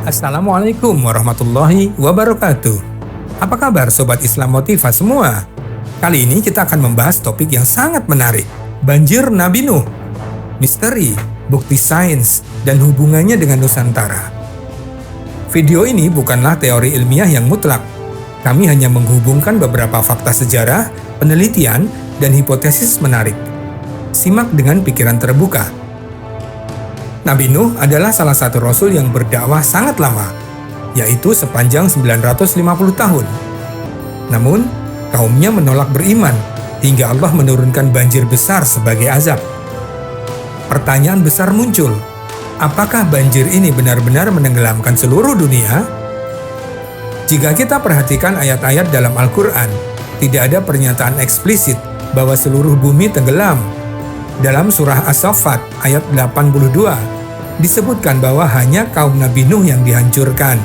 Assalamualaikum warahmatullahi wabarakatuh. Apa kabar Sobat Islam Motiva semua? Kali ini kita akan membahas topik yang sangat menarik, banjir Nabi Nuh. Misteri, bukti sains, dan hubungannya dengan Nusantara. Video ini bukanlah teori ilmiah yang mutlak. Kami hanya menghubungkan beberapa fakta sejarah, penelitian, dan hipotesis menarik. Simak dengan pikiran terbuka. Nabi Nuh adalah salah satu rasul yang berdakwah sangat lama, yaitu sepanjang 950 tahun. Namun, kaumnya menolak beriman, hingga Allah menurunkan banjir besar sebagai azab. Pertanyaan besar muncul, apakah banjir ini benar-benar menenggelamkan seluruh dunia? Jika kita perhatikan ayat-ayat dalam Al-Quran, tidak ada pernyataan eksplisit bahwa seluruh bumi tenggelam. Dalam surah As-Saffat ayat 82, disebutkan bahwa hanya kaum Nabi Nuh yang dihancurkan.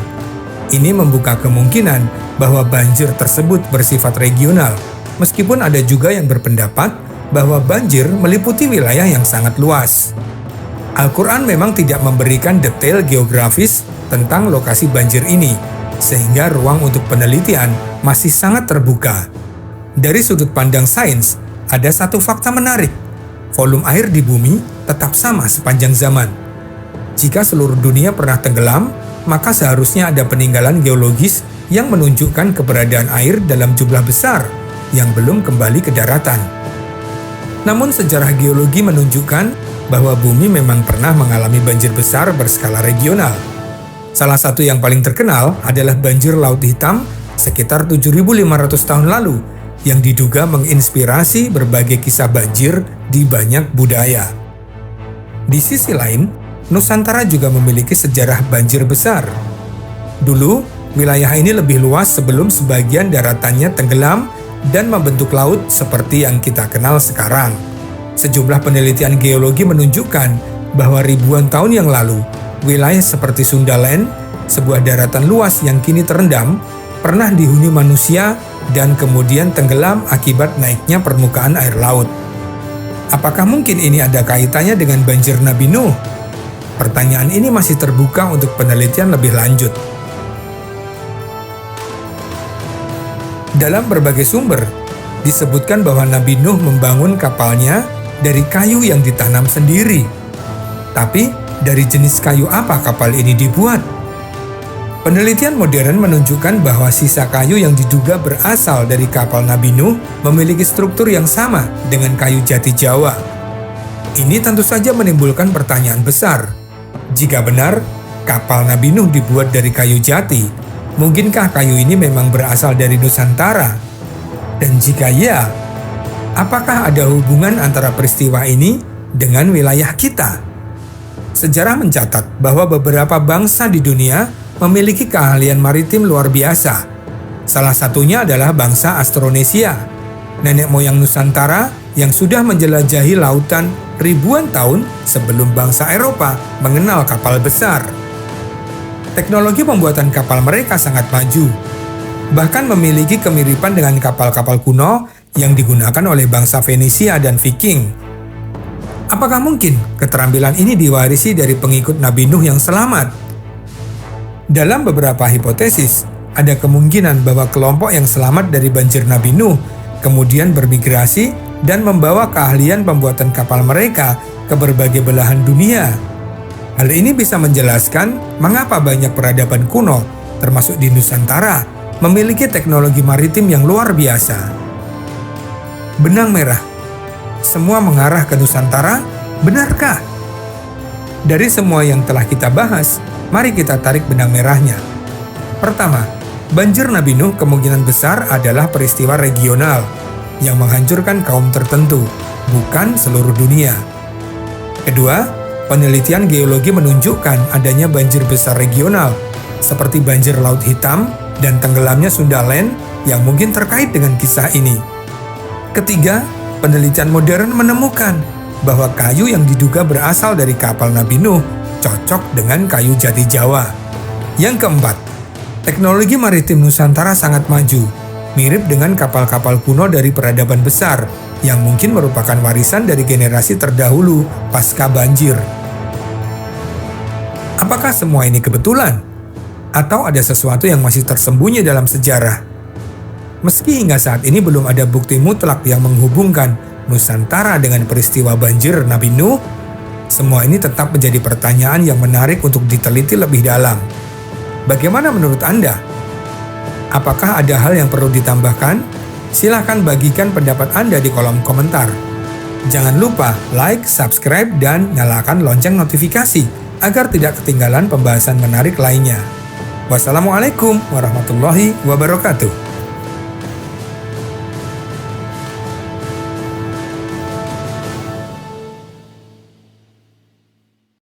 Ini membuka kemungkinan bahwa banjir tersebut bersifat regional, meskipun ada juga yang berpendapat bahwa banjir meliputi wilayah yang sangat luas. Al-Quran memang tidak memberikan detail geografis tentang lokasi banjir ini, sehingga ruang untuk penelitian masih sangat terbuka. Dari sudut pandang sains, ada satu fakta menarik. Volume air di bumi tetap sama sepanjang zaman. Jika seluruh dunia pernah tenggelam, maka seharusnya ada peninggalan geologis yang menunjukkan keberadaan air dalam jumlah besar yang belum kembali ke daratan. Namun sejarah geologi menunjukkan bahwa bumi memang pernah mengalami banjir besar berskala regional. Salah satu yang paling terkenal adalah banjir Laut Hitam sekitar 7.500 tahun lalu yang diduga menginspirasi berbagai kisah banjir di banyak budaya. Di sisi lain, Nusantara juga memiliki sejarah banjir besar. Dulu, wilayah ini lebih luas sebelum sebagian daratannya tenggelam dan membentuk laut seperti yang kita kenal sekarang. Sejumlah penelitian geologi menunjukkan bahwa ribuan tahun yang lalu, wilayah seperti Sundaland, sebuah daratan luas yang kini terendam, pernah dihuni manusia dan kemudian tenggelam akibat naiknya permukaan air laut. Apakah mungkin ini ada kaitannya dengan banjir Nabi Nuh? Pertanyaan ini masih terbuka untuk penelitian lebih lanjut. Dalam berbagai sumber, disebutkan bahwa Nabi Nuh membangun kapalnya dari kayu yang ditanam sendiri. Tapi, dari jenis kayu apa kapal ini dibuat? Penelitian modern menunjukkan bahwa sisa kayu yang diduga berasal dari kapal Nabi Nuh memiliki struktur yang sama dengan kayu jati Jawa. Ini tentu saja menimbulkan pertanyaan besar. Jika benar, kapal Nabi Nuh dibuat dari kayu jati, mungkinkah kayu ini memang berasal dari Nusantara? Dan jika ya, apakah ada hubungan antara peristiwa ini dengan wilayah kita? Sejarah mencatat bahwa beberapa bangsa di dunia memiliki keahlian maritim luar biasa. Salah satunya adalah bangsa Austronesia, nenek moyang Nusantara yang sudah menjelajahi lautan ribuan tahun sebelum bangsa Eropa mengenal kapal besar. Teknologi pembuatan kapal mereka sangat maju, bahkan memiliki kemiripan dengan kapal-kapal kuno yang digunakan oleh bangsa Fenisia dan Viking. Apakah mungkin keterampilan ini diwarisi dari pengikut Nabi Nuh yang selamat? Dalam beberapa hipotesis, ada kemungkinan bahwa kelompok yang selamat dari banjir Nabi Nuh kemudian bermigrasi dan membawa keahlian pembuatan kapal mereka ke berbagai belahan dunia. Hal ini bisa menjelaskan mengapa banyak peradaban kuno, termasuk di Nusantara, memiliki teknologi maritim yang luar biasa. Benang merah. Semua mengarah ke Nusantara, benarkah? Dari semua yang telah kita bahas, mari kita tarik benang merahnya. Pertama, banjir Nabi Nuh kemungkinan besar adalah peristiwa regional yang menghancurkan kaum tertentu, bukan seluruh dunia. Kedua, penelitian geologi menunjukkan adanya banjir besar regional, seperti banjir Laut Hitam dan tenggelamnya Sundaland yang mungkin terkait dengan kisah ini. Ketiga, penelitian modern menemukan bahwa kayu yang diduga berasal dari kapal Nabi Nuh cocok dengan kayu jati Jawa. Yang keempat, teknologi maritim Nusantara sangat maju, mirip dengan kapal-kapal kuno dari peradaban besar yang mungkin merupakan warisan dari generasi terdahulu pasca banjir. Apakah semua ini kebetulan? Atau ada sesuatu yang masih tersembunyi dalam sejarah? Meski hingga saat ini belum ada bukti mutlak yang menghubungkan Nusantara dengan peristiwa banjir Nabi Nuh, semua ini tetap menjadi pertanyaan yang menarik untuk diteliti lebih dalam. Bagaimana menurut Anda? Apakah ada hal yang perlu ditambahkan? Silahkan bagikan pendapat Anda di kolom komentar. Jangan lupa like, subscribe, dan nyalakan lonceng notifikasi agar tidak ketinggalan pembahasan menarik lainnya. Wassalamualaikum warahmatullahi wabarakatuh.